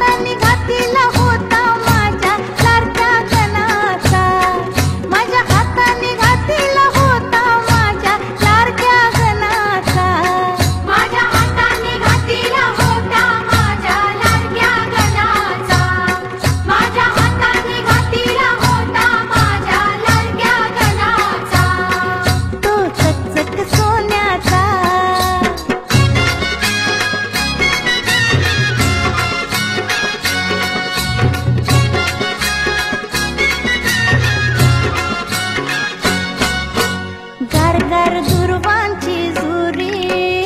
हाताने घातीला होता माझ्या लाडक्या गणाचा, माझ्या हाताने घातीला होता माझ्या लाडक्या गणाचा, माझ्या हाताने घातीला होता माझ्या लाडक्या गणाचा, माझ्या हाताने घातीला होता माझ्या लाडक्या गणाचा, तो चकचक सोन्याचा। गारगार दुर्वांची जुरी,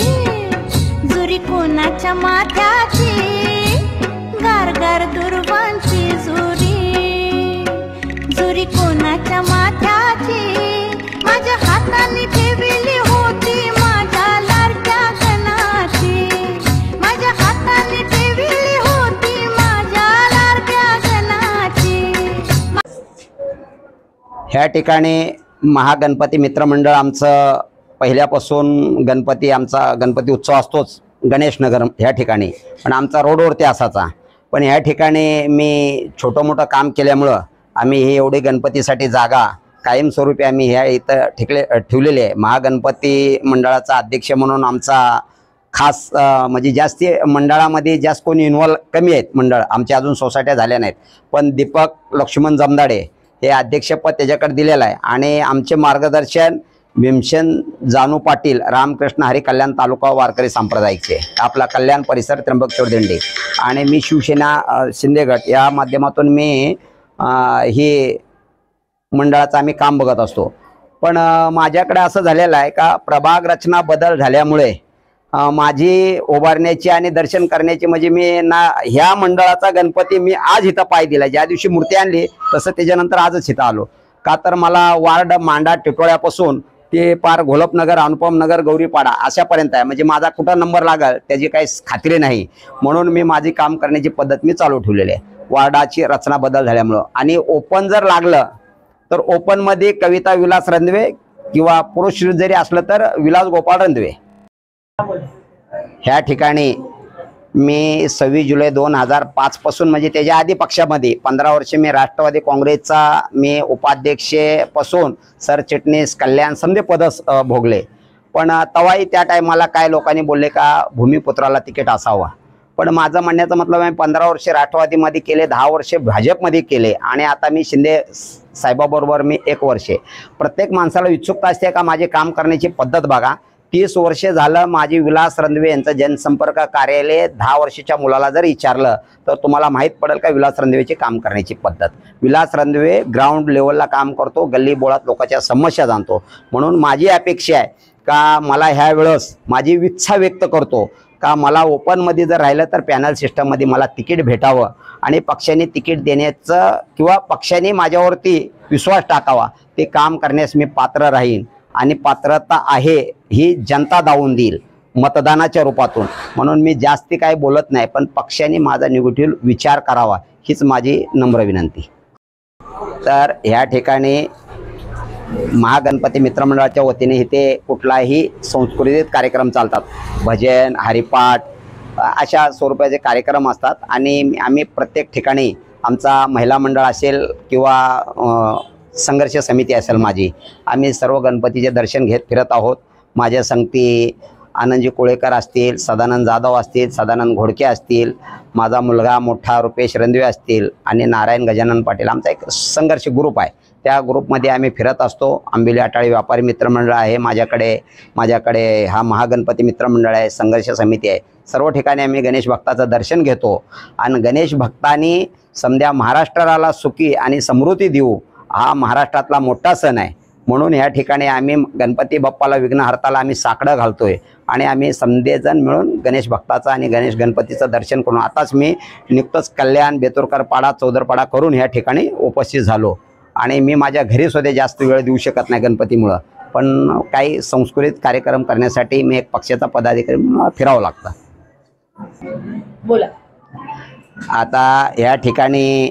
जुरी कोणाच्या माथ्याची, गारगार दुर्वांची जुरी, जुरी कोणाच्या माथ्याची, माझ्या हाताने ठेवली होती माझ्या लाडक्या गणाची, माझ्या हाताने ठेवली होती माझ्या लाडक्या गणाची। ह्या ठिकाणी महागणपती मित्रमंडळ आमचं पहिल्यापासून आमचा गणपती उत्सव असतोच गणेश नगर ह्या ठिकाणी, पण आमचा रोडवरती असायचा। पण ह्या ठिकाणी मी छोटं मोठं काम केल्यामुळं आम्ही ही एवढी गणपतीसाठी जागा कायमस्वरूपी आम्ही ह्या इथं ठेवलेली आहे। महागणपती मंडळाचा अध्यक्ष म्हणून आमचा खास म्हणजे जास्ती मंडळामध्ये जास्त कोणी इन्व्हॉल्व कमी आहेत, मंडळ आमच्या अजून सोसायट्या झाल्या नाहीत, पण दीपक लक्ष्मण जमदाडे हे अध्यक्षपद त्याच्याकडे दिलेलं आहे। आणि आमचे मार्गदर्शन भीमसेन जानू पाटील, रामकृष्ण हरी कल्याण तालुका वारकरी संप्रदायचे, आपला कल्याण परिसर त्र्यंबकेश्वर दिंडी, आणि मी शिवसेना शिंदे गट या माध्यमातून मी ही मंडळाचं आम्ही काम बघत असतो। पण माझ्याकडे असं झालेलं आहे का प्रभाग रचना बदल झाल्यामुळे माझी उभारण्याची आणि दर्शन करण्याची म्हणजे मी ना ह्या मंडळाचा गणपती मी आज इथं पाय दिला, ज्या दिवशी मूर्ती आणली तसं त्याच्यानंतर आजच इथं आलो, का तर मला वार्ड मांडा टिटोळ्यापासून ते पार घोलपनगर, अनुपम नगर, गौरीपाडा अशापर्यंत आहे, म्हणजे माझा कुठं नंबर लागेल त्याची काही खात्री नाही, म्हणून मी माझी काम करण्याची पद्धत मी चालू ठेवलेली आहे वार्डाची रचना बदल झाल्यामुळं। आणि ओपन जर लागलं तर ओपनमध्ये कविता विलास रंधवे किंवा पुरुष जरी असलं तर विलास गोपाळ रंधवे। ह्या ठिकाणी मी 26 जुलै 2005 पासून म्हणजे त्याच्या आधी पक्षामध्ये 15 वर्ष मी राष्ट्रवादी काँग्रेसचा मी उपाध्यक्षपासून सरचिटणीस कल्याण समजे पद भोगले। पण तवाही त्या टायमाला काय लोकांनी बोलले का भूमिपुत्राला तिकीट असावा, पण माझं म्हणण्याचं मतलब आहे 15 वर्ष राष्ट्रवादीमध्ये केले, 10 वर्ष भाजपमध्ये केले, आणि आता मी शिंदे साहेबाबरोबर मी 1 वर्ष। प्रत्येक माणसाला उत्सुकता असते का माझे काम करण्याची पद्धत बघा। 30 वर्ष झालं माझी विलास रंधवे यांचं जनसंपर्क कार्यालय 10 वर्षाच्या मुलाला जर विचारलं तर तुम्हाला माहीत पडेल का विलास रंधवेची काम करण्याची पद्धत। विलास रंधवे ग्राउंड लेवलला काम करतो, गल्ली बोळात लोकांच्या समस्या जाणतो, म्हणून माझी अपेक्षा आहे का मला ह्या वेळेस माझी इच्छा व्यक्त करतो का मला ओपनमध्ये जर राहिलं तर पॅनल सिस्टममध्ये मला तिकीट भेटावं आणि पक्षाने तिकीट देण्याचं किंवा पक्षाने माझ्यावरती विश्वास टाकावा, ते काम करण्यास मी पात्र राहीन आणि पात्रता आहे ही जनता दावून देईल मतदानाच्या रूपातून, म्हणून मी जास्ती काही बोलत नाही, पण पक्षाने माझा निगेटिव्ह विचार करावा हीच माझी नम्र विनंती। तर ह्या ठिकाणी महागणपती मित्रमंडळाच्या वतीने इथे कुठलाही सांस्कृतिक कार्यक्रम चालतात, भजन, हरिपाठ अशा स्वरूपाचे कार्यक्रम असतात, आणि आम्ही प्रत्येक ठिकाणी आमचा महिला मंडळ असेल किंवा संघर्ष समिती असेल माझी, आम्ही सर्व गणपतीचे दर्शन घेत फिरत आहोत। माझ्या संगती आनंदजी कोळेकर असतील, सदानंद जाधव असतील, सदानंद घोडके असतील, माझा मुलगा मोठा रुपेश रंधवे असतील, आणि नारायण गजानन पाटील, आमचा एक संघर्ष ग्रुप आहे, त्या ग्रुपमध्ये आम्ही फिरत असतो। आंबिली अटाळी व्यापारी मित्रमंडळ आहे माझ्याकडे हा महागणपती मित्रमंडळ आहे, संघर्ष समिती आहे, सर्व ठिकाणी आम्ही गणेश भक्ताचं दर्शन घेतो। आणि गणेश भक्तांनी समध्या महाराष्ट्राला सुखी आणि समृद्धी देऊ, हा महाराष्ट्रातला मोठा सण आहे, म्हणून ह्या ठिकाणी आम्ही गणपती बाप्पाला विघ्नहर्ताला आम्ही साकडं घालतोय, आणि आम्ही समधेजण मिळून गणेश भक्ताचं आणि गणेश गणपतीचं दर्शन करून आताच मी नुकतंच कल्याण, बेतुरकर पाडा, चौदरपाडा करून ह्या ठिकाणी उपस्थित झालो। आणि मी माझ्या घरी सुद्धा जास्त वेळ देऊ शकत नाही गणपतीमुळं, पण काही सांस्कृतिक कार्यक्रम करण्यासाठी मी एक पक्षाचा पदाधिकारी म्हणून फिरावं लागतं। बोला आता ह्या ठिकाणी